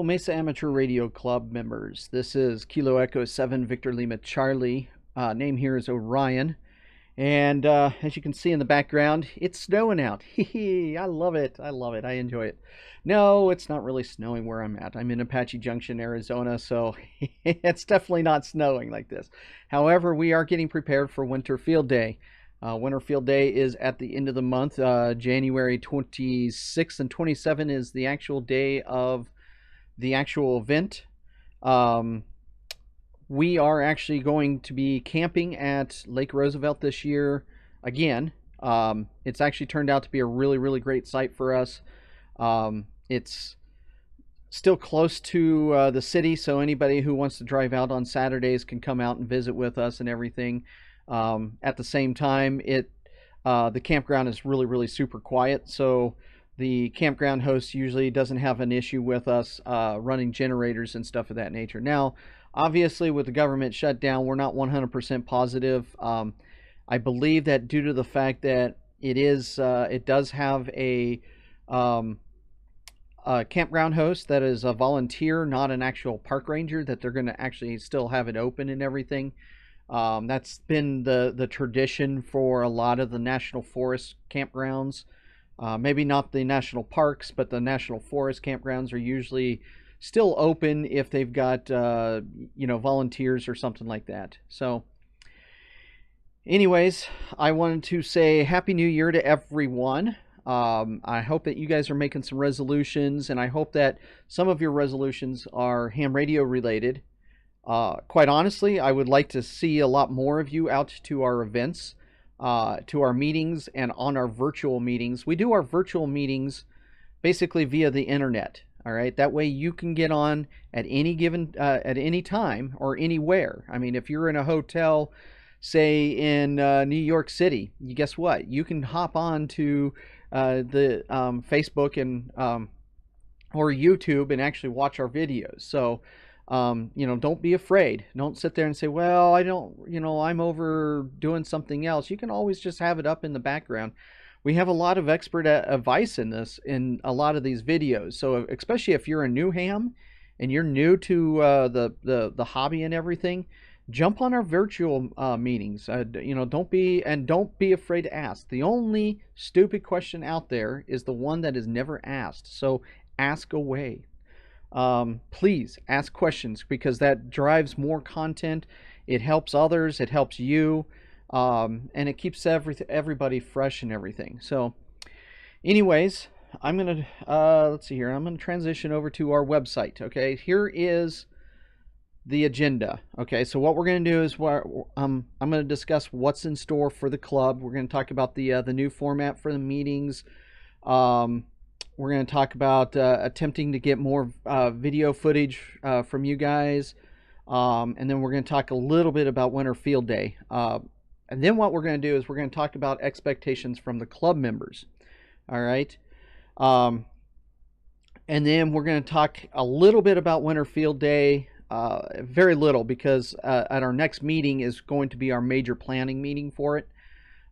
Mesa Amateur Radio Club members. This is Kilo Echo 7 Victor Lima Charlie. Name here is Orion. And as you can see in the background, it's snowing out. I love it. I love it. I enjoy it. No, it's not really snowing where I'm at. I'm in Apache Junction, Arizona, so it's definitely not snowing like this. However, we are getting prepared for Winter Field Day. Winter Field Day is at the end of the month. January 26th and 27th is the actual day of the actual event. We are actually going to be camping at Lake Roosevelt this year again. It's actually turned out to be a really, really great site for us. It's still close to the city, so anybody who wants to drive out on Saturdays can come out and visit with us and everything. At the same time, the campground is really, really super quiet, so the campground host usually doesn't have an issue with us running generators and stuff of that nature. Now, obviously, with the government shutdown, we're not 100% positive. I believe that due to the fact that it does have a campground host that is a volunteer, not an actual park ranger, that they're going to actually still have it open and everything. That's been the tradition for a lot of the national forest campgrounds. Maybe not the national parks, but the national forest campgrounds are usually still open if they've got volunteers or something like that. So anyways, I wanted to say Happy New Year to everyone. I hope that you guys are making some resolutions, and I hope that some of your resolutions are ham radio related. Quite honestly, I would like to see a lot more of you out to our events, to our meetings, and on our virtual meetings. We do our virtual meetings basically via the internet. All right, that way you can get on at any given at any time or anywhere. I mean, if you're in a hotel, say in New York City, guess what? You can hop on to the Facebook and or YouTube and actually watch our videos. So don't be afraid. Don't sit there and say, well, I don't, I'm over doing something else. You can always just have it up in the background. We have a lot of expert advice in a lot of these videos. So especially if you're a new ham and you're new to the hobby and everything, jump on our virtual meetings. Don't be afraid to ask. The only stupid question out there is the one that is never asked. So ask away. Please ask questions, because that drives more content. It helps others. It helps you. And it keeps everybody fresh and everything. So anyways, I'm going to, let's see here. I'm going to transition over to our website. Okay. Here is the agenda. Okay. So what we're going to do is I'm going to discuss what's in store for the club. We're going to talk about the new format for the meetings. We're going to talk about attempting to get more video footage from you guys. And then we're going to talk a little bit about Winter Field Day. And then what we're going to do is we're going to talk about expectations from the club members. All right. And then we're going to talk a little bit about Winter Field Day. Very little, because at our next meeting is going to be our major planning meeting for it.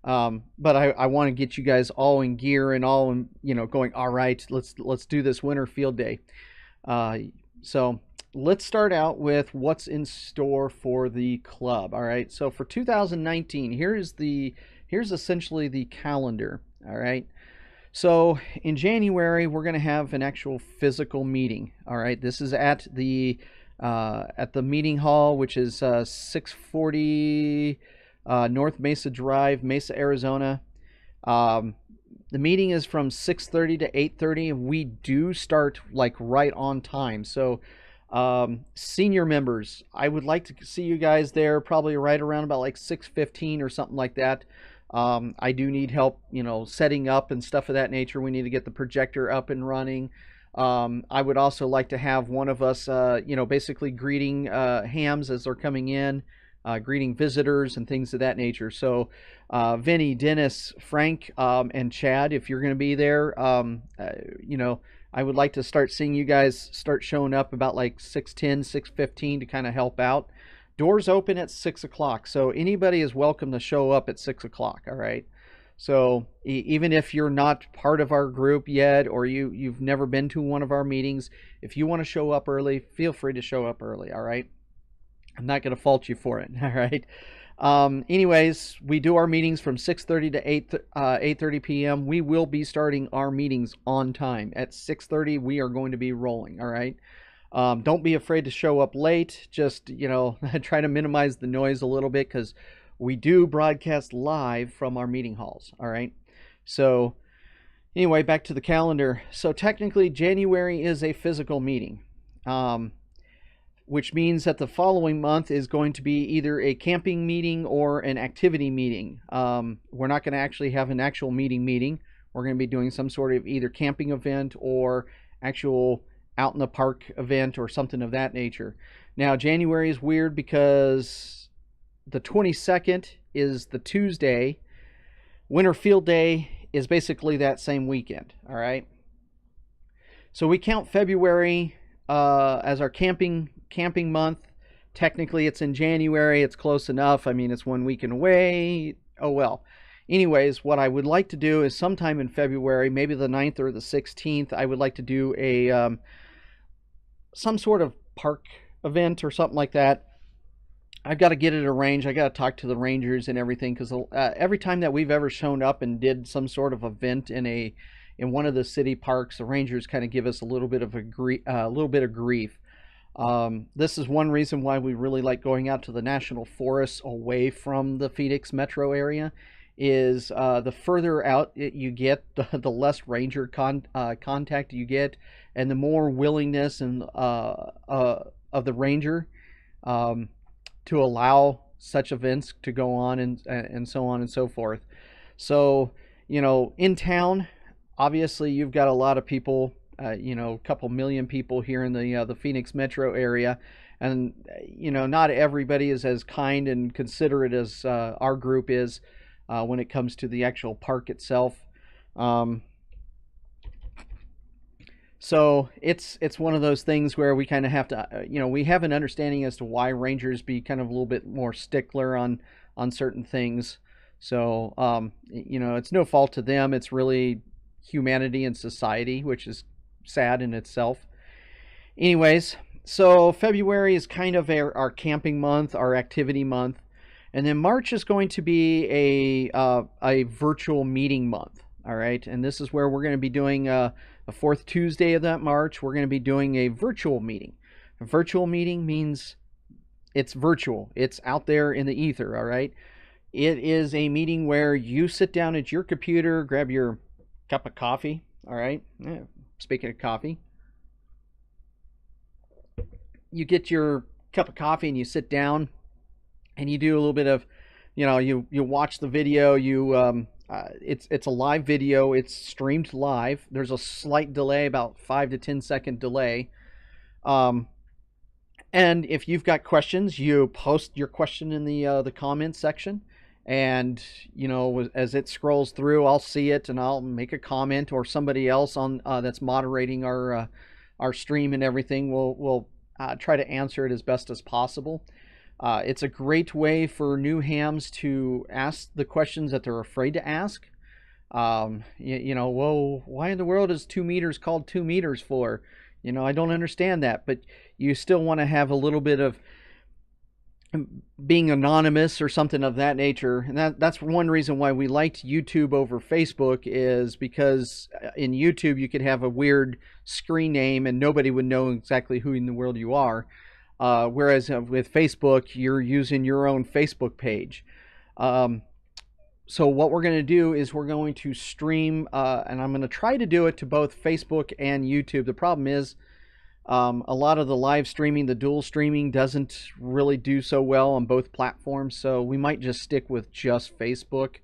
But I want to get you guys all in gear and all, going, all right, let's do this Winter Field Day. So let's start out with what's in store for the club. All right. So for 2019, here's essentially the calendar. All right. So in January, we're going to have an actual physical meeting. All right. This is at the meeting hall, which is 640 North Mesa Drive, Mesa, Arizona. The meeting is from 6:30 to 8:30, and we do start like right on time. So senior members, I would like to see you guys there probably right around about like 6:15 or something like that. I do need help, setting up and stuff of that nature. We need to get the projector up and running. I would also like to have one of us, basically greeting hams as they're coming in, greeting visitors and things of that nature. So Vinny, Dennis, Frank, and Chad, if you're going to be there, I would like to start seeing you guys start showing up about like 6:10, 6:15 to kind of help out. Doors open at 6 o'clock, so anybody is welcome to show up at 6 o'clock. All right. So even if you're not part of our group yet, or you've never been to one of our meetings, if you want to show up early, feel free to show up early. All right. I'm not going to fault you for it. All right. Anyways, we do our meetings from 6:30 to 8:30 p.m. We will be starting our meetings on time. At 6:30, we are going to be rolling. All right. Don't be afraid to show up late. Just, try to minimize the noise a little bit, because we do broadcast live from our meeting halls. All right. So anyway, back to the calendar. So technically, January is a physical meeting. Which means that the following month is going to be either a camping meeting or an activity meeting. We're not going to actually have an actual meeting. We're going to be doing some sort of either camping event or actual out in the park event or something of that nature. Now, January is weird because the 22nd is the Tuesday. Winter Field Day is basically that same weekend. All right. So we count February as our camping month. Technically, it's in January. It's close enough. I mean, it's 1 weekend away. Oh, well. Anyways, what I would like to do is sometime in February, maybe the 9th or the 16th, I would like to do a some sort of park event or something like that. I've got to get it arranged. I got to talk to the rangers and everything, because every time that we've ever shown up and did some sort of event in one of the city parks, the rangers kind of give us a little bit of grief. This is one reason why we really like going out to the national forests away from the Phoenix metro area. Is the further out you get, the less ranger contact you get, and the more willingness and of the ranger to allow such events to go on, and so on and so forth. So, in town, obviously you've got a lot of people, a couple million people here in the Phoenix metro area, and not everybody is as kind and considerate as our group is when it comes to the actual park itself. So it's one of those things where we kind of have to, we have an understanding as to why rangers be kind of a little bit more stickler on certain things. So, it's no fault to them. It's really humanity and society, which is sad in itself. Anyways, so February is kind of our camping month, our activity month. And then March is going to be a virtual meeting month. All right. And this is where we're going to be doing the fourth Tuesday of that March. We're going to be doing a virtual meeting. A virtual meeting means it's virtual. It's out there in the ether. All right. It is a meeting where you sit down at your computer, grab your cup of coffee. All right. Speaking of coffee, you get your cup of coffee and you sit down and you do a little bit of, you watch the video. It's a live video. It's streamed live. There's a slight delay, about 5 to 10 second delay. And if you've got questions, you post your question in the comments section. And as it scrolls through, I'll see it and I'll make a comment, or somebody else on that's moderating our stream and everything will try to answer it as best as possible. It's a great way for new hams to ask the questions that they're afraid to ask. Whoa, why in the world is 2 meters called 2 meters for? I don't understand that, but you still want to have a little bit of being anonymous or something of that nature. And that's one reason why we liked YouTube over Facebook, is because in YouTube you could have a weird screen name and nobody would know exactly who in the world you are. Whereas with Facebook, you're using your own Facebook page. So what we're going to do is we're going to stream, and I'm going to try to do it to both Facebook and YouTube. The problem is a lot of the live streaming, the dual streaming, doesn't really do so well on both platforms. So we might just stick with just Facebook,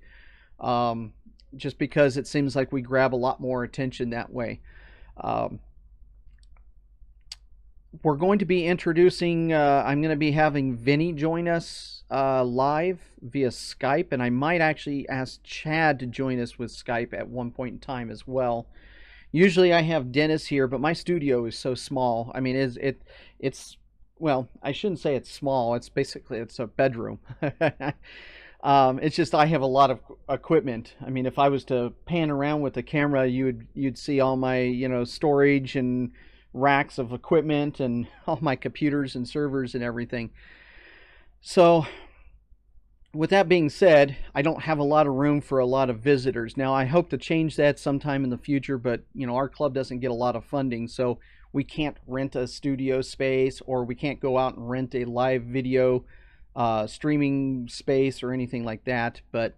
just because it seems like we grab a lot more attention that way. We're going to be introducing, I'm going to be having Vinny join us live via Skype, and I might actually ask Chad to join us with Skype at one point in time as well. Usually I have Dennis here, but my studio is so small. I mean, it's well, I shouldn't say it's small. It's basically, it's a bedroom. It's just I have a lot of equipment. I mean, if I was to pan around with the camera, you'd see all my, storage and racks of equipment and all my computers and servers and everything. So, with that being said, I don't have a lot of room for a lot of visitors. Now, I hope to change that sometime in the future, but our club doesn't get a lot of funding, so we can't rent a studio space, or we can't go out and rent a live video streaming space or anything like that. But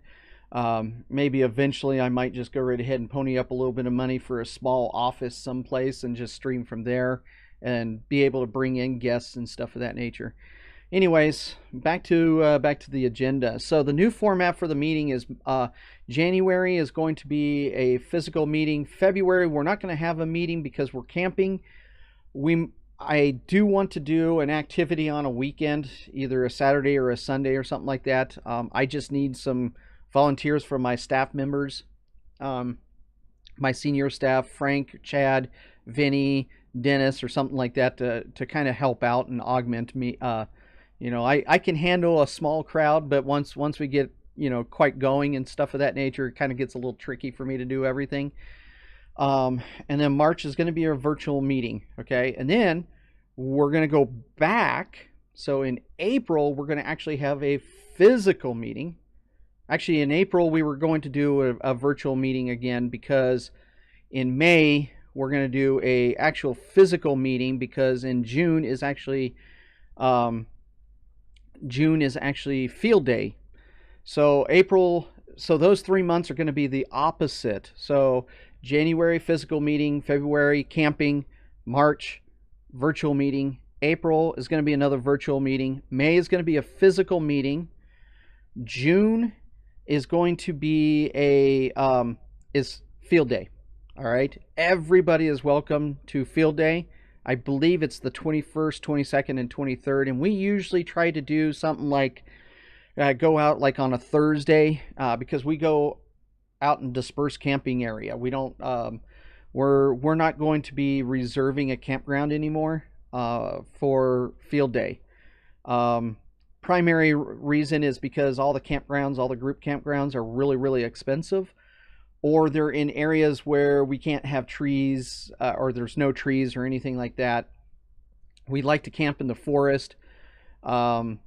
maybe eventually I might just go right ahead and pony up a little bit of money for a small office someplace and just stream from there and be able to bring in guests and stuff of that nature. Anyways, back to the agenda. So the new format for the meeting is January is going to be a physical meeting. February we're not going to have a meeting because we're camping. I do want to do an activity on a weekend, either a Saturday or a Sunday or something like that. I just need some volunteers from my staff members, my senior staff, Frank, Chad, Vinny, Dennis, or something like that to kind of help out and augment me. I can handle a small crowd, but once we get, quite going and stuff of that nature, it kind of gets a little tricky for me to do everything. And then March is going to be a virtual meeting, okay? And then we're going to go back. So in April, we're going to actually have a physical meeting. Actually, in April, we were going to do a virtual meeting again, because in May, we're going to do a actual physical meeting, because in June is actually field day. So those 3 months are going to be the opposite. So January physical meeting, February camping, March virtual meeting, April is going to be another virtual meeting, May is going to be a physical meeting, June is going to be is field day. All right, everybody is welcome to field day. I believe it's the 21st, 22nd, and 23rd, and we usually try to do something like go out like on a Thursday, because we go out in dispersed camping area. We don't we're not going to be reserving a campground anymore for field day. Primary reason is because all the group campgrounds are really, really expensive, or they're in areas where we can't have trees, or there's no trees or anything like that. We like to camp in the forest, and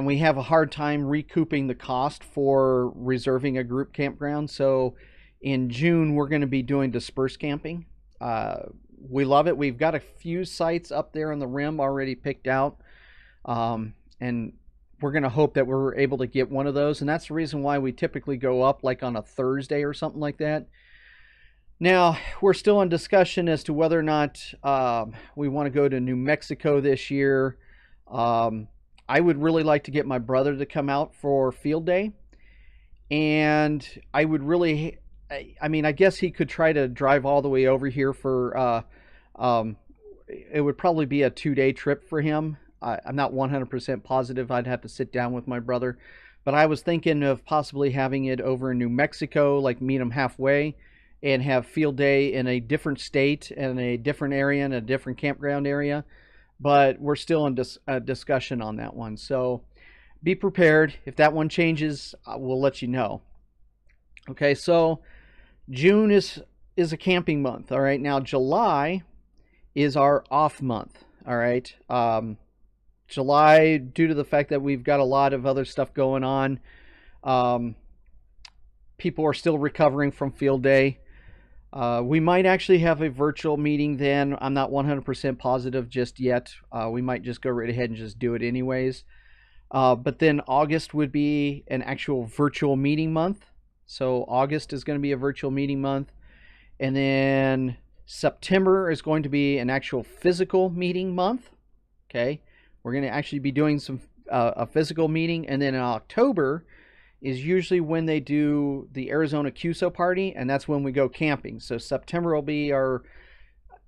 we have a hard time recouping the cost for reserving a group campground. So in June, we're going to be doing dispersed camping. We love it. We've got a few sites up there on the rim already picked out, and we're going to hope that we're able to get one of those. And that's the reason why we typically go up like on a Thursday or something like that. Now, we're still in discussion as to whether or not we want to go to New Mexico this year. I would really like to get my brother to come out for field day. And I would really, I guess he could try to drive all the way over here for, it would probably be a 2-day trip for him. I'm not 100% positive. I'd have to sit down with my brother. But I was thinking of possibly having it over in New Mexico, like meet him halfway, and have field day in a different state and a different area and a different campground area. But we're still in discussion on that one. So be prepared. If that one changes, we'll let you know. Okay, so June is a camping month. All right, now July is our off month. All right. July, due to the fact that we've got a lot of other stuff going on, people are still recovering from field day. We might actually have a virtual meeting then. I'm not 100% positive just yet. We might just go right ahead and just do it anyways. But then August would be an actual virtual meeting month. So August is going to be a virtual meeting month. And then September is going to be an actual physical meeting month. Okay. We're going to actually be doing a physical meeting. And then in October is usually when they do the Arizona QSO party, and that's when we go camping. So September will be our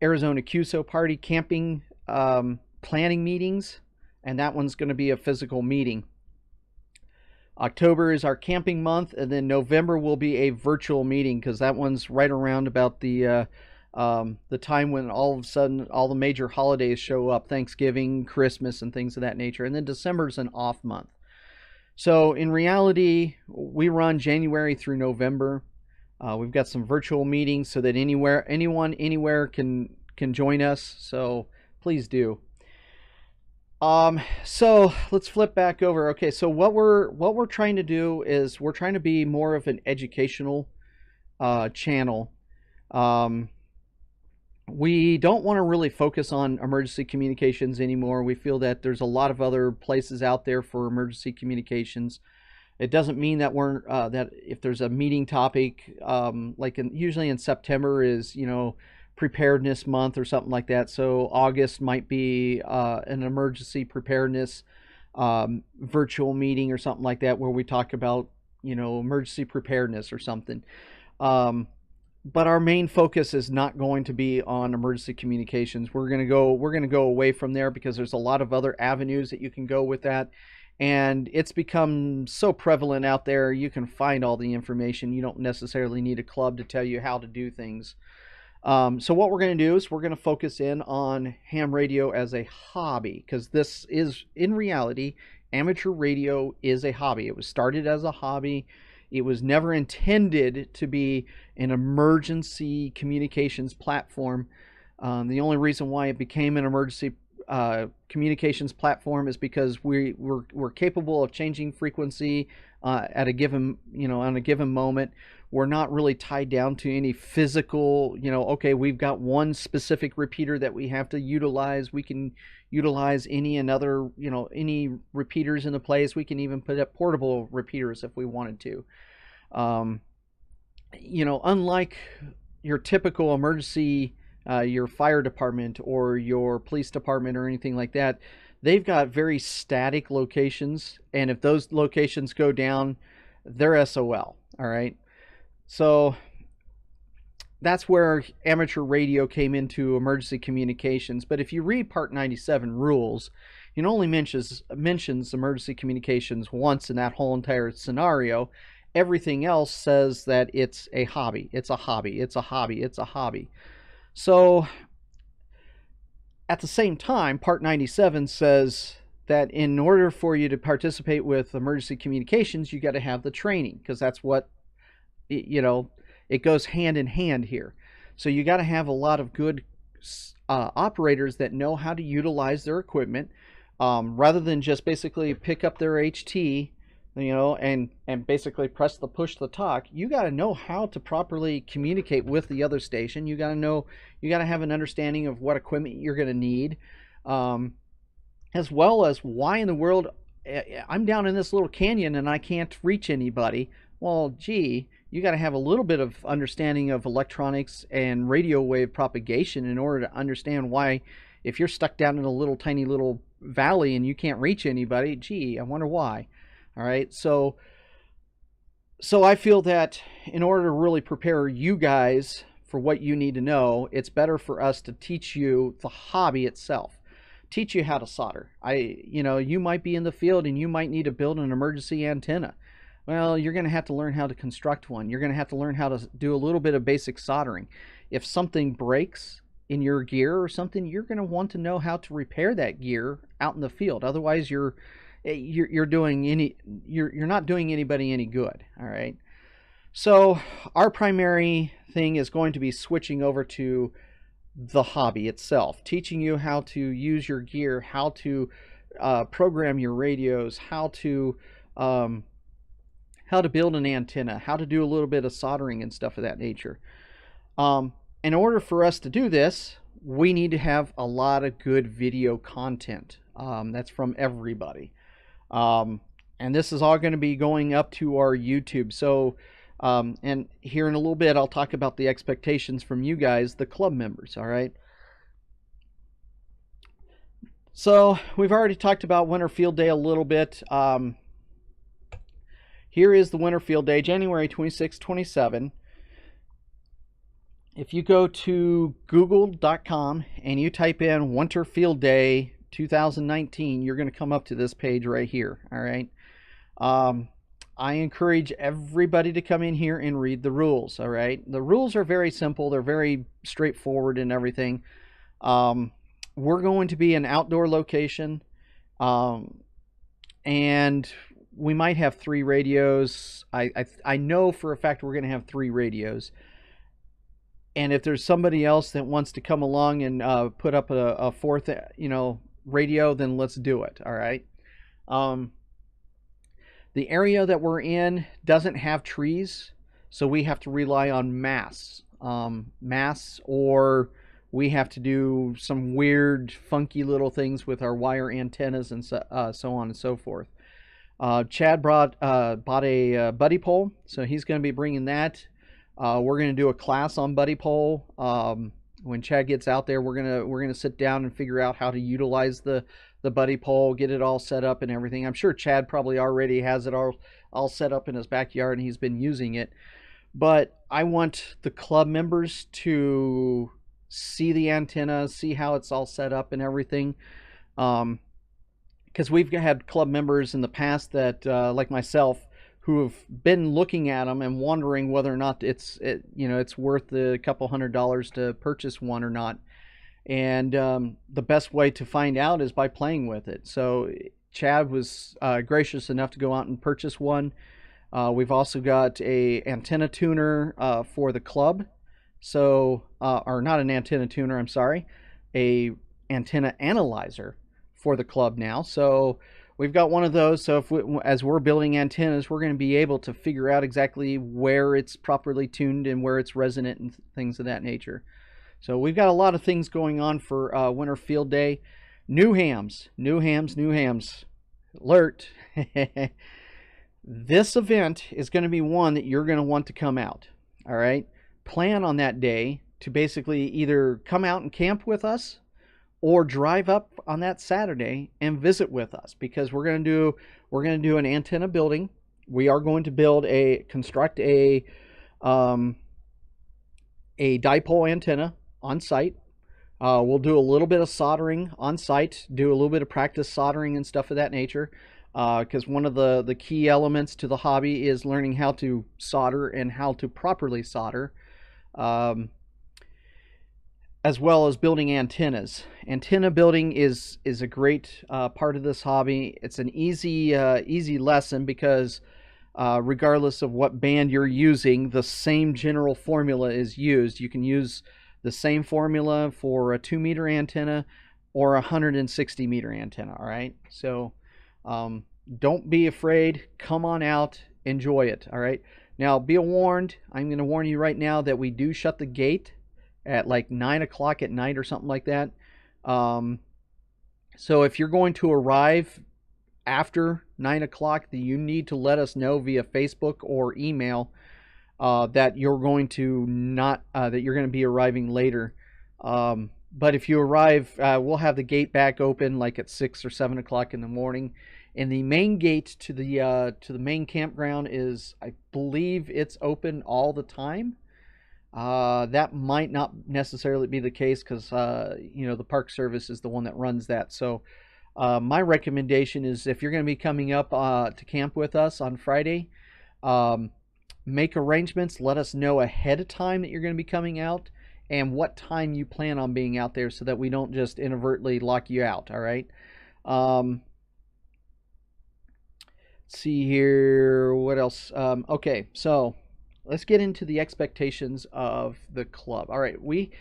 Arizona QSO party camping planning meetings, and that one's going to be a physical meeting. October is our camping month, and then November will be a virtual meeting, because that one's right around about the time when all of a sudden all the major holidays show up, Thanksgiving, Christmas, and things of that nature. And then December is an off month. So in reality, we run January through November. We've got some virtual meetings so that anyone, anywhere can join us. So please do. So let's flip back over. Okay, so what we're trying to do is we're trying to be more of an educational channel. We don't want to really focus on emergency communications anymore. We feel that there's a lot of other places out there for emergency communications. It doesn't mean that we're that if there's a meeting topic, usually in September is preparedness month or something like that. So August might be an emergency preparedness virtual meeting or something like that, where we talk about emergency preparedness or something. But our main focus is not going to be on emergency communications. We're going to go away from there because there's a lot of other avenues that you can go with that. And it's become so prevalent out there. You can find all the information. You don't necessarily need a club to tell you how to do things. So what we're going to do is we're going to focus in on ham radio as a hobby, because this is, in reality, amateur radio is a hobby. It was started as a hobby. It was never intended to be an emergency communications platform. The only reason why it became an emergency communications platform is because we're capable of changing frequency at a given on a given moment. We're not really tied down to any physical, okay, we've got one specific repeater that we have to utilize. We can utilize any and other, any repeaters in the place. We can even put up portable repeaters if we wanted to. Unlike your typical emergency, your fire department or your police department or anything like that, they've got very static locations. And if those locations go down, they're SOL. All right. So that's where amateur radio came into emergency communications. But if you read Part 97 rules, it only mentions emergency communications once in that whole entire scenario. Everything else says that it's a hobby. It's a hobby. It's a hobby. It's a hobby. So at the same time, Part 97 says that in order for you to participate with emergency communications, you got to have the training, because that's what it goes hand in hand here. So you got to have a lot of good operators that know how to utilize their equipment, rather than just basically pick up their HT, and basically push the talk. You got to know how to properly communicate with the other station. You got to have an understanding of what equipment you're going to need, as well as why in the world I'm down in this little canyon and I can't reach anybody. Well, gee, you got to have a little bit of understanding of electronics and radio wave propagation in order to understand why, if you're stuck down in a little tiny little valley and you can't reach anybody, gee, I wonder why. All right, so I feel that in order to really prepare you guys for what you need to know, it's better for us to teach you the hobby itself. Teach you how to solder. You might be in the field and you might need to build an emergency antenna. Well, you're going to have to learn how to construct one. You're going to have to learn how to do a little bit of basic soldering. If something breaks in your gear or something, you're going to want to know how to repair that gear out in the field. Otherwise, you're not doing anybody any good. All right. So our primary thing is going to be switching over to the hobby itself, teaching you how to use your gear, how to program your radios, how to build an antenna, how to do a little bit of soldering and stuff of that nature. In order for us to do this, we need to have a lot of good video content. That's from everybody. And this is all going to be going up to our YouTube. So, and here in a little bit, I'll talk about the expectations from you guys, the club members. All right. So we've already talked about Winter Field Day a little bit. Here is the Winter Field Day, January 26, 27. If you go to google.com and you type in Winter Field Day 2019, you're going to come up to this page right here. All right. I encourage everybody to come in here and read the rules. All right. The rules are very simple. They're very straightforward and everything. We're going to be an outdoor location. And we might have 3 radios. I know for a fact we're going to have 3 radios. And if there's somebody else that wants to come along and put up a fourth, radio, then let's do it. All right. The area that we're in doesn't have trees, so we have to rely on masts, or we have to do some weird, funky little things with our wire antennas and so on and so forth. Chad bought a buddy pole, so he's going to be bringing that. We're going to do a class on buddy pole. When Chad gets out there, we're gonna sit down and figure out how to utilize the buddy pole, get it all set up and everything. I'm sure Chad probably already has it all set up in his backyard and he's been using it. But I want the club members to see the antenna, see how it's all set up and everything. Because we've had club members in the past that, like myself, who have been looking at them and wondering whether or not it's worth the couple $100 to purchase one or not. And the best way to find out is by playing with it. So Chad was gracious enough to go out and purchase one. We've also got a antenna tuner for the club. So, or not an antenna tuner, I'm sorry, a antenna analyzer for the club now. So we've got one of those. So as we're building antennas, we're going to be able to figure out exactly where it's properly tuned and where it's resonant and things of that nature. So we've got a lot of things going on for Winter Field Day. New hams. Alert. This event is going to be one that you're going to want to come out. All right. Plan on that day to basically either come out and camp with us or drive up on that Saturday and visit with us, because we're going to do an antenna building. We are going to construct a dipole antenna on site. We'll do a little bit of soldering on site, do a little bit of practice soldering and stuff of that nature, because one of the key elements to the hobby is learning how to solder and how to properly solder, as well as building antennas. Antenna building is a great part of this hobby. It's an easy lesson, because regardless of what band you're using, the same general formula is used. You can use the same formula for a 2-meter antenna or a 160 meter antenna. All right, so don't be afraid. Come on out, enjoy it. All right, now be warned, I'm going to warn you right now that we do shut the gate at like 9 o'clock at night or something like that. So if you're going to arrive after 9 o'clock, you need to let us know via Facebook or email that you're going to be arriving later. But if you arrive, we'll have the gate back open like at 6 or 7 o'clock in the morning. And the main gate to the main campground is, I believe it's open all the time. That might not necessarily be the case, because the Park Service is the one that runs that. So my recommendation is, if you're going to be coming up to camp with us on Friday, make arrangements. Let us know ahead of time that you're going to be coming out and what time you plan on being out there, so that we don't just inadvertently lock you out. All right. Let's see here. What else? Okay, so let's get into the expectations of the club. All right, we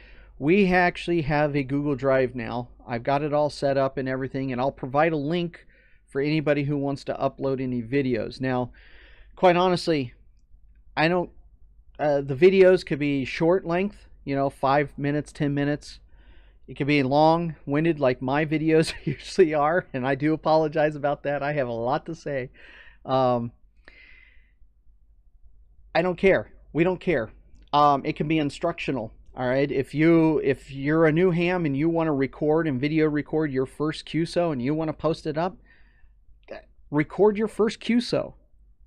actually have a Google Drive now. I've got it all set up and everything, and I'll provide a link for anybody who wants to upload any videos. Now, quite honestly, I don't. The videos could be short length, 5 minutes, 10 minutes. It could be long-winded like my videos usually are, and I do apologize about that. I have a lot to say. I don't care. We don't care. It can be instructional. All right. If you're a new ham and you want to record and video record your first QSO and you want to post it up, record your first QSO.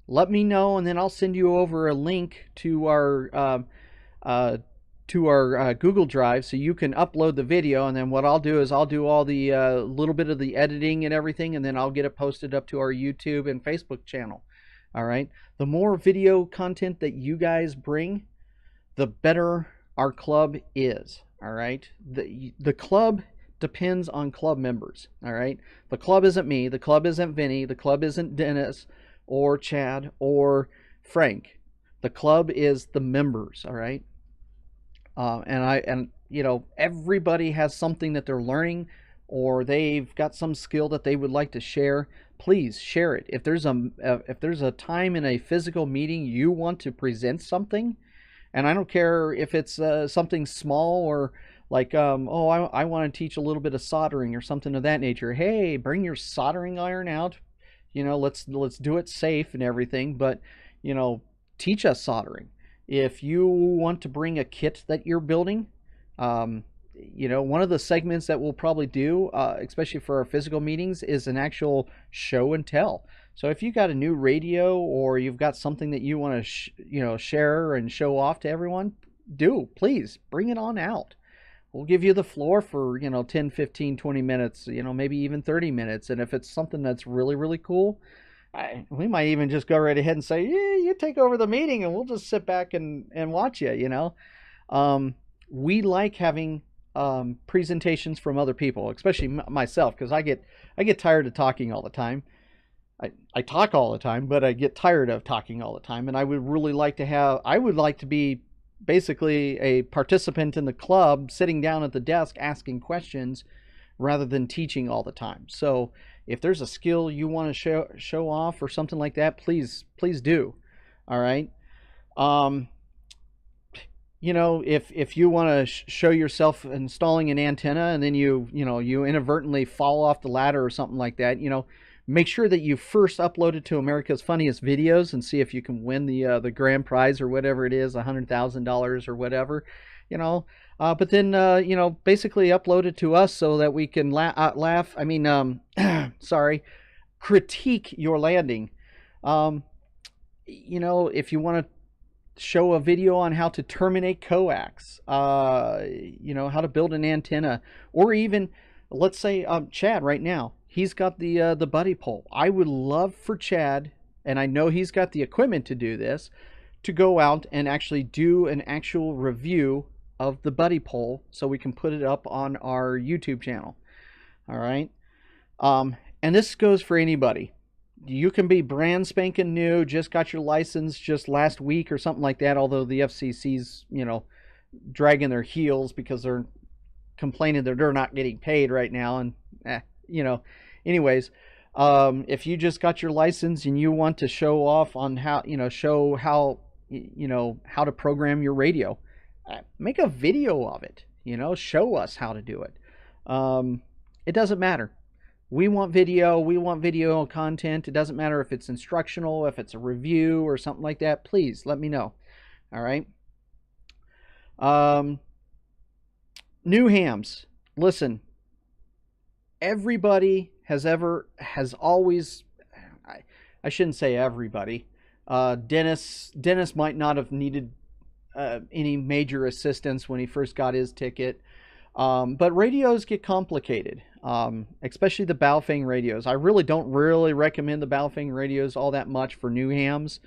Let me know, and then I'll send you over a link to our Google Drive, so you can upload the video. And then what I'll do is I'll do all the little bit of the editing and everything, and then I'll get it posted up to our YouTube and Facebook channel. All right. The more video content that you guys bring, the better our club is. All right. The club depends on club members. All right. The club isn't me. The club isn't Vinny. The club isn't Dennis. or Chad or Frank. The club is the members, all right? And everybody has something that they're learning, or they've got some skill that they would like to share. Please share it. If there's a time in a physical meeting you want to present something, and I don't care if it's something small or like I want to teach a little bit of soldering or something of that nature. Hey, bring your soldering iron out. Let's do it safe and everything, but teach us soldering. If you want to bring a kit that you're building, one of the segments that we'll probably do, especially for our physical meetings, is an actual show and tell. So if you got a new radio or you've got something that you want to share and show off to everyone, please bring it on out. We'll give you the floor for 10, 15, 20 minutes, maybe even 30 minutes. And if it's something that's really, really cool, we might even just go right ahead and say, yeah, you take over the meeting and we'll just sit back and watch you. We like having presentations from other people, especially myself, because I get tired of talking all the time. I talk all the time, but I get tired of talking all the time, and I would like to be basically a participant in the club, sitting down at the desk asking questions rather than teaching all the time. So if there's a skill you want to show off or something like that, please do. All right. If you want to show yourself installing an antenna and then you inadvertently fall off the ladder or something like that, make sure that you first upload it to America's Funniest Videos and see if you can win the grand prize or whatever it is, $100,000 or whatever, but then basically upload it to us so that we can critique your landing. If you want to show a video on how to terminate coax, how to build an antenna, or even, let's say, Chad right now, he's got the buddy pole. I would love for Chad, and I know he's got the equipment to do this, to go out and actually do an actual review of the buddy pole so we can put it up on our YouTube channel. All right. And this goes for anybody. You can be brand spanking new, just got your license just last week or something like that, although the FCC's, dragging their heels because they're complaining that they're not getting paid right now. And, anyways, if you just got your license and you want to show off on how to program your radio, make a video of it, show us how to do it. It doesn't matter. We want video content. It doesn't matter if it's instructional, if it's a review or something like that. Please let me know. All right. New hams. Listen, everybody has always, I shouldn't say everybody. Dennis might not have needed any major assistance when he first got his ticket. But radios get complicated, especially the Baofeng radios. I really don't recommend the Baofeng radios all that much for new hams.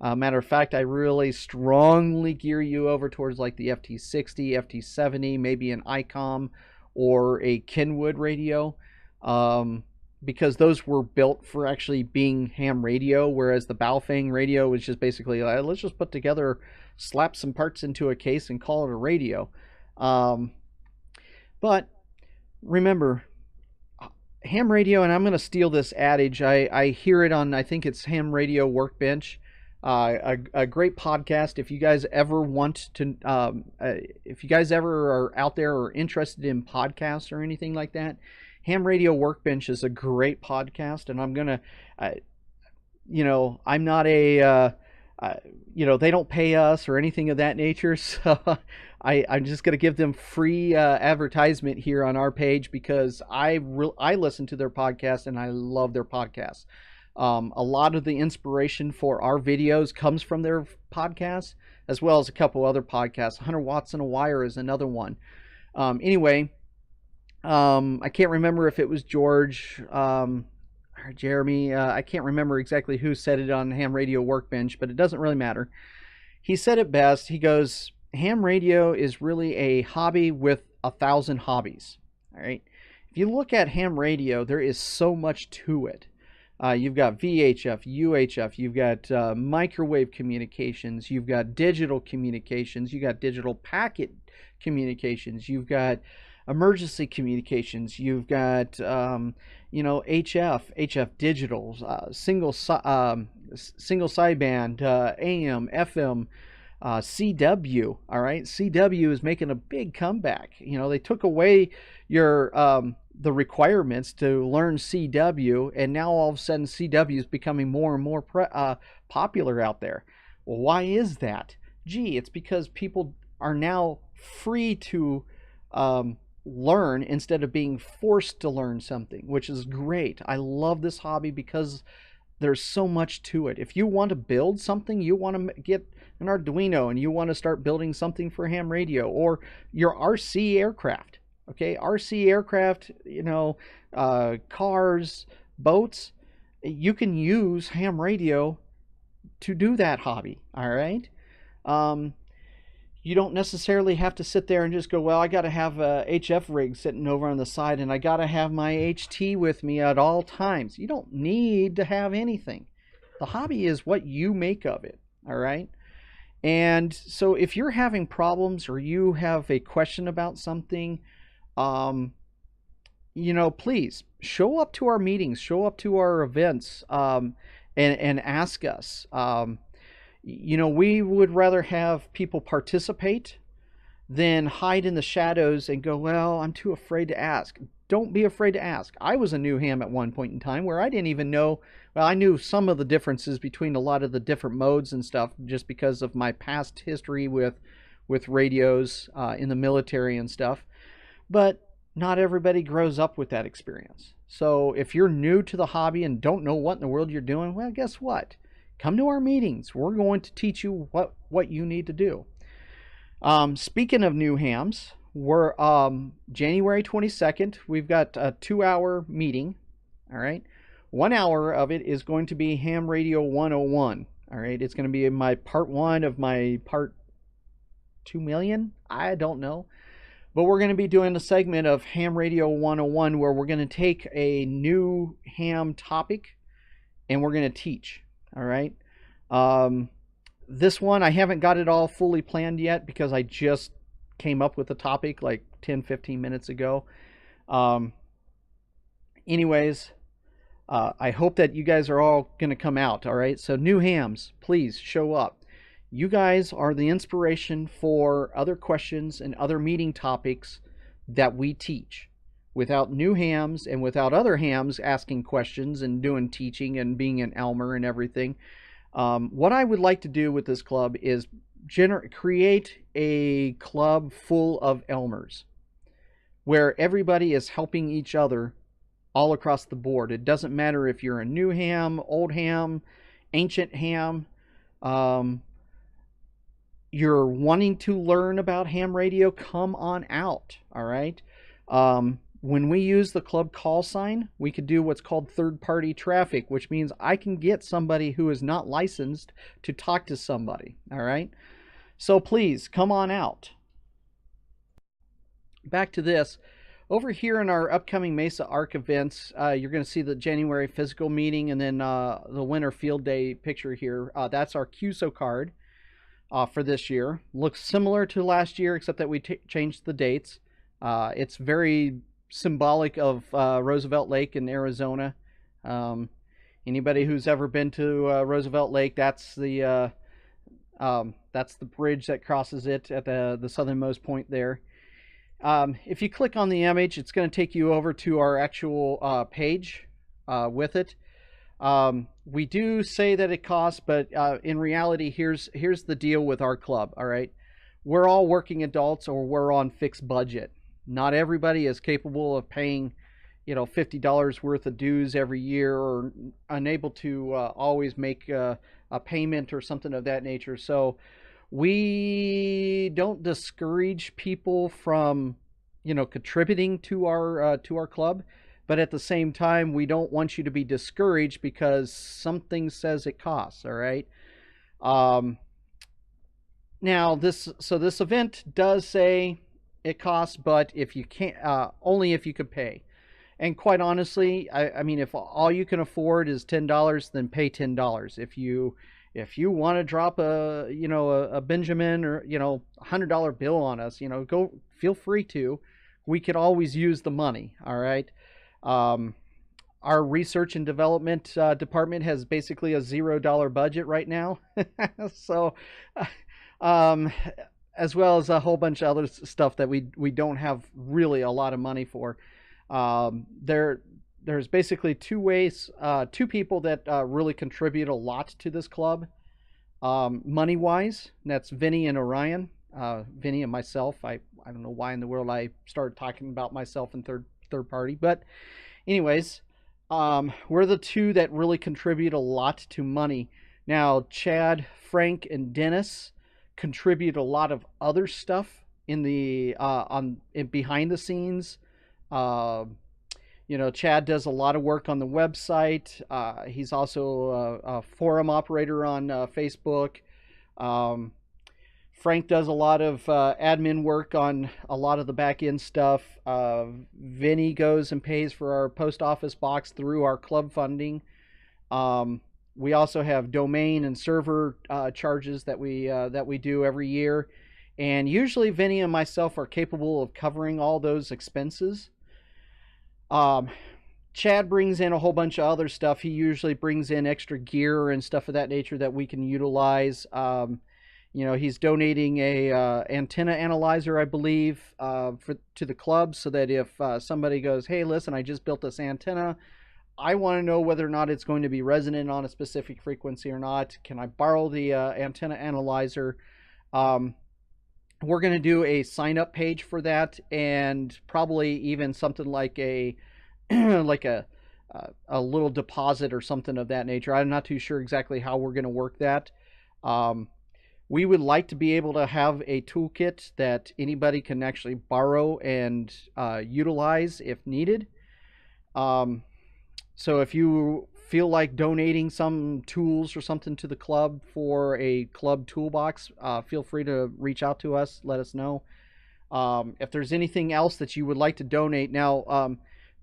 Matter of fact, I really strongly gear you over towards like the FT60, FT70, maybe an ICOM or a Kenwood radio, because those were built for actually being ham radio, whereas the Baofeng radio was just basically, let's just put together, slap some parts into a case and call it a radio. But remember, ham radio, and I'm going to steal this adage. I hear it on, I think it's Ham Radio Workbench, a great podcast. If you guys ever want to, if you guys ever are out there or interested in podcasts or anything like that, Ham Radio Workbench is a great podcast. And I'm going to, I'm not a, they don't pay us or anything of that nature. So I'm just going to give them free advertisement here on our page because I listen to their podcast and I love their podcast. A lot of the inspiration for our videos comes from their podcasts, as well as a couple other podcasts. 100 Watts and a Wire is another one. Anyway, I can't remember if it was George or Jeremy. I can't remember exactly who said it on Ham Radio Workbench, but it doesn't really matter. He said it best. He goes, ham radio is really a hobby with 1,000 hobbies. All right. If you look at ham radio, there is so much to it. You've got VHF, UHF, you've got microwave communications, you've got digital communications, you've got digital packet communications, you've got emergency communications, you've got HF digital, single sideband, AM, FM, CW. All right, CW is making a big comeback. They took away your the requirements to learn CW, and now all of a sudden CW is becoming more and more popular out there. Well, why is that? Gee, it's because people are now free to learn instead of being forced to learn something, which is great. I love this hobby because there's so much to it. If you want to build something, you want to get an Arduino and you want to start building something for ham radio or your RC aircraft. Okay, RC aircraft, cars, boats, you can use ham radio to do that hobby. All right. You don't necessarily have to sit there and just go, well, I got to have a HF rig sitting over on the side and I got to have my HT with me at all times. You don't need to have anything. The hobby is what you make of it. All right. And so if you're having problems or you have a question about something, please show up to our meetings, show up to our events, and ask us. We would rather have people participate than hide in the shadows and go, well, I'm too afraid to ask. Don't be afraid to ask. I was a new ham at one point in time where I didn't even know, well, I knew some of the differences between a lot of the different modes and stuff just because of my past history with radios in the military and stuff. But not everybody grows up with that experience. So if you're new to the hobby and don't know what in the world you're doing, well, guess what? Come to our meetings. We're going to teach you what you need to do. Speaking of new hams, we're January 22nd. We've got a 2-hour meeting. All right. 1 hour of it is going to be Ham Radio 101. All right. It's going to be my part 1 of my part 2 million. I don't know. But we're going to be doing a segment of Ham Radio 101 where we're going to take a new ham topic and we're going to teach. All right. This one, I haven't got it all fully planned yet because I just came up with the topic like 10-15 minutes ago. Anyways, I hope that you guys are all going to come out. All right. So new hams, please show up. You guys are the inspiration for other questions and other meeting topics that we teach. Without new hams and without other hams asking questions and doing teaching and being an Elmer and everything, what I would like to do with this club is create a club full of Elmers where everybody is helping each other all across the board. It doesn't matter if you're a new ham, old ham, ancient ham, you're wanting to learn about ham radio, come on out. All right. When we use the club call sign, we could do what's called third-party traffic, which means I can get somebody who is not licensed to talk to somebody. All right. So please come on out. Back to this. Over here in our upcoming Mesa ARC events, you're going to see the January physical meeting and then the winter field day picture here. That's our QSO card for this year. Looks similar to last year, except that we changed the dates. It's very symbolic of Roosevelt Lake in Arizona. Anybody who's ever been to Roosevelt Lake, that's the bridge that crosses it at the southernmost point there. If you click on the image, it's going to take you over to our actual page with it. We do say that it costs, but in reality, here's the deal with our club. All right, we're all working adults or we're on fixed budget. Not everybody is capable of paying, $50 worth of dues every year or unable to always make a payment or something of that nature. So we don't discourage people from, contributing to our club. But at the same time, we don't want you to be discouraged because something says it costs. All right. Now this event does say it costs, but if you can't, only if you could pay. And quite honestly, I mean, if all you can afford is $10, then pay $10. If you want to drop a Benjamin or $100 bill on us, go, feel free to. We could always use the money. All right. Um, our research and development department has basically a $0 budget right now. So, um, as well as a whole bunch of other stuff that we don't have really a lot of money for. There's basically two people that really contribute a lot to this club, money wise. That's Vinny and Orion. Vinny and myself. I don't know why in the world I started talking about myself in third party, but anyways, we're the two that really contribute a lot to money. Now, Chad, Frank, and Dennis contribute a lot of other stuff in the behind the scenes. Uh, Chad does a lot of work on the website. He's also a forum operator on Facebook. Um, Frank does a lot of admin work on a lot of the back end stuff. Vinny goes and pays for our post office box through our club funding. We also have domain and server charges that we do every year, and usually Vinny and myself are capable of covering all those expenses. Um, Chad brings in a whole bunch of other stuff. He usually brings in extra gear and stuff of that nature that we can utilize. He's donating a antenna analyzer, I believe, to the club, so that if somebody goes, "Hey, listen, I just built this antenna. I want to know whether or not it's going to be resonant on a specific frequency or not. Can I borrow the antenna analyzer?" Um, we're going to do a sign up page for that, and probably even something like a like a little deposit or something of that nature. I'm not too sure exactly how we're going to work that. Um, we would like to be able to have a toolkit that anybody can actually borrow and utilize if needed. Um, so if you feel like donating some tools or something to the club for a club toolbox, feel free to reach out to us. Let us know. If there's anything else that you would like to donate. Now,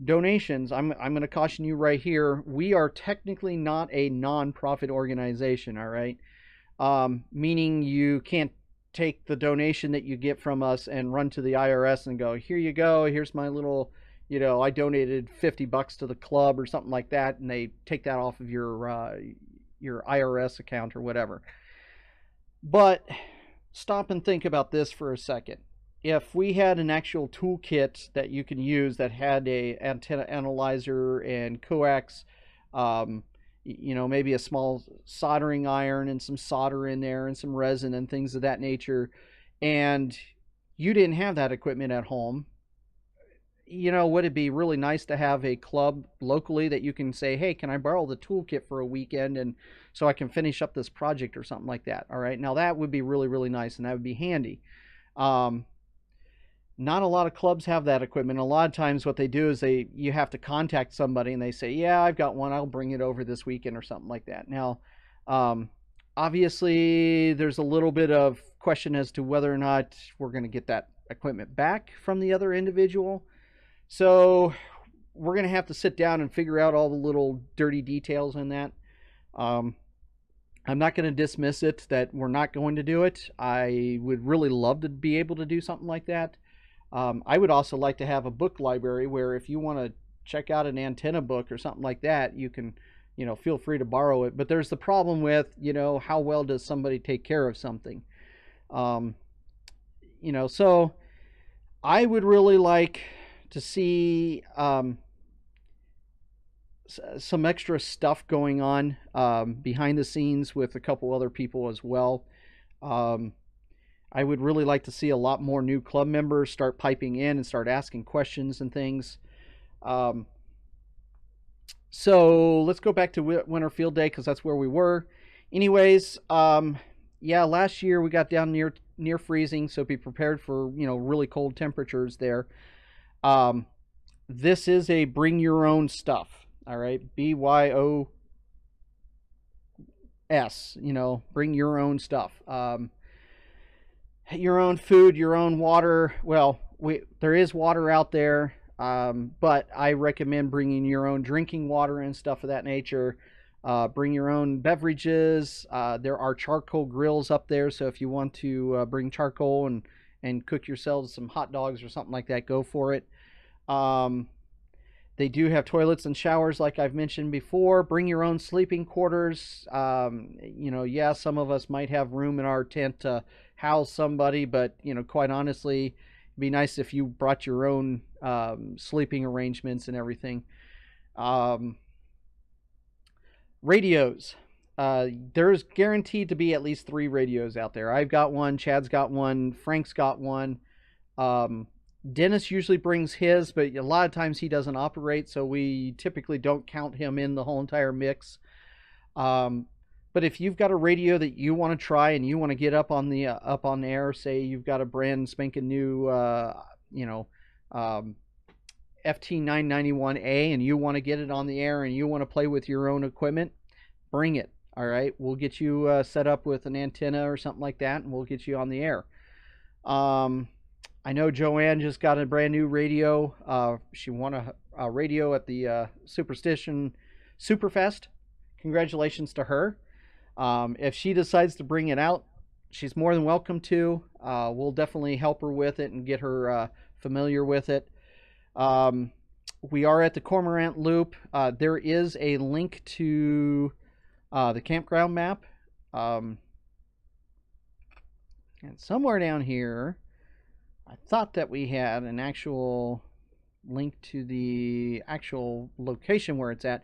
donations, I'm going to caution you right here. We are technically not a non-profit organization, all right? Meaning you can't take the donation that you get from us and run to the IRS and go, "Here you go, here's my little, I donated $50 to the club," or something like that, and they take that off of your IRS account or whatever. But stop and think about this for a second. If we had an actual toolkit that you can use that had a antenna analyzer and coax, um, maybe a small soldering iron and some solder in there and some resin and things of that nature, and you didn't have that equipment at home, would it be really nice to have a club locally that you can say, "Hey, can I borrow the toolkit for a weekend and so I can finish up this project," or something like that? All right. Now that would be really, really nice, and that would be handy. Um, Not a lot of clubs have that equipment. A lot of times what they do is you have to contact somebody and they say, "Yeah, I've got one. I'll bring it over this weekend," or something like that. Now, um, obviously there's a little bit of question as to whether or not we're going to get that equipment back from the other individual. So we're going to have to sit down and figure out all the little dirty details in that. Um, I'm not going to dismiss it that we're not going to do it. I would really love to be able to do something like that. I would also like to have a book library where if you want to check out an antenna book or something like that, you can, feel free to borrow it. But there's the problem with, how well does somebody take care of something? Um, so I would really like to see some extra stuff going on behind the scenes with a couple other people as well. Um, I would really like to see a lot more new club members start piping in and start asking questions and things. Um, so let's go back to Winter Field Day because that's where we were. Anyways, yeah, last year we got down near freezing, so be prepared for really cold temperatures there. Um, this is a bring your own stuff. All right, BYOS. Bring your own stuff. Your own food, your own water. Well, there is water out there. but I recommend bringing your own drinking water and stuff of that nature. Bring your own beverages. There are charcoal grills up there, so if you want to bring charcoal and cook yourselves some hot dogs or something like that, go for it. Um, they do have toilets and showers, like I've mentioned before. Bring your own sleeping quarters. Yeah, some of us might have room in our tent to house somebody, but quite honestly, it'd be nice if you brought your own sleeping arrangements and everything. Um, Radios. There's guaranteed to be at least 3 radios out there. I've got one, Chad's got one, Frank's got one. Um, Dennis usually brings his, but a lot of times he doesn't operate, so we typically don't count him in the whole entire mix. Um, but if you've got a radio that you want to try and you want to get up on the air, say you've got a brand spanking new, um, FT991A, and you want to get it on the air and you want to play with your own equipment, bring it. All right, we'll get you set up with an antenna or something like that, and we'll get you on the air. I know Joanne just got a brand new radio. She won a radio at the Superstition Superfest. Congratulations to her. If she decides to bring it out, she's more than welcome to. We'll definitely help her with it and get her familiar with it. We are at the Cormorant Loop. There is a link to the campground map. And somewhere down here, I thought that we had an actual link to the actual location where it's at.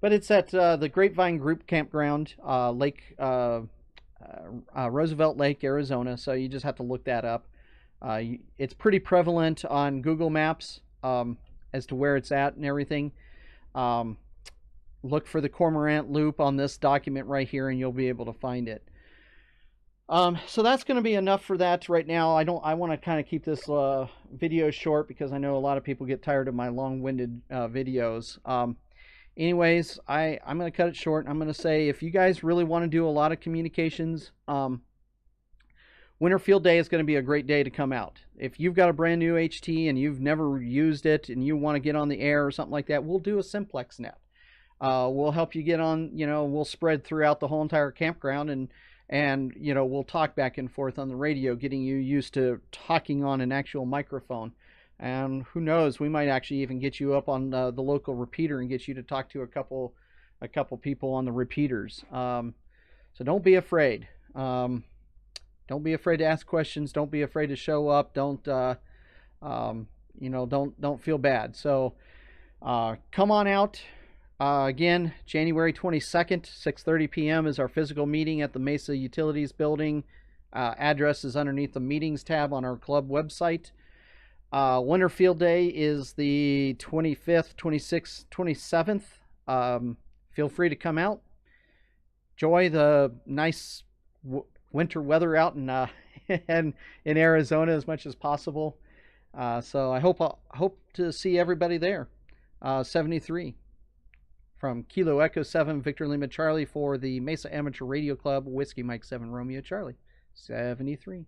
But it's at the Grapevine Group Campground, Roosevelt Lake, Arizona. So you just have to look that up. It's pretty prevalent on Google Maps as to where it's at and everything. Look for the Cormorant Loop on this document right here, and you'll be able to find it. So that's going to be enough for that right now. I want to kind of keep this video short because I know a lot of people get tired of my long-winded videos. Anyways, I'm going to cut it short. I'm going to say if you guys really want to do a lot of communications, Winter Field Day is going to be a great day to come out. If you've got a brand new HT and you've never used it and you want to get on the air or something like that, we'll do a simplex net. We'll help you get on, we'll spread throughout the whole entire campground and we'll talk back and forth on the radio, getting you used to talking on an actual microphone. And who knows, we might actually even get you up on the local repeater and get you to talk to a couple people on the repeaters. So don't be afraid. Don't be afraid to ask questions. Don't be afraid to show up. Don't feel bad. So come on out. Again, January 22nd, 6:30 p.m. is our physical meeting at the Mesa Utilities building. Address is underneath the meetings tab on our club website. Winter Field Day is the 25th, 26th, 27th. Feel free to come out. Enjoy the nice winter weather out in Arizona as much as possible. So I hope to see everybody there. 73 from Kilo Echo 7 Victor Lima Charlie for the Mesa Amateur Radio Club, Whiskey Mike 7 Romeo Charlie. 73.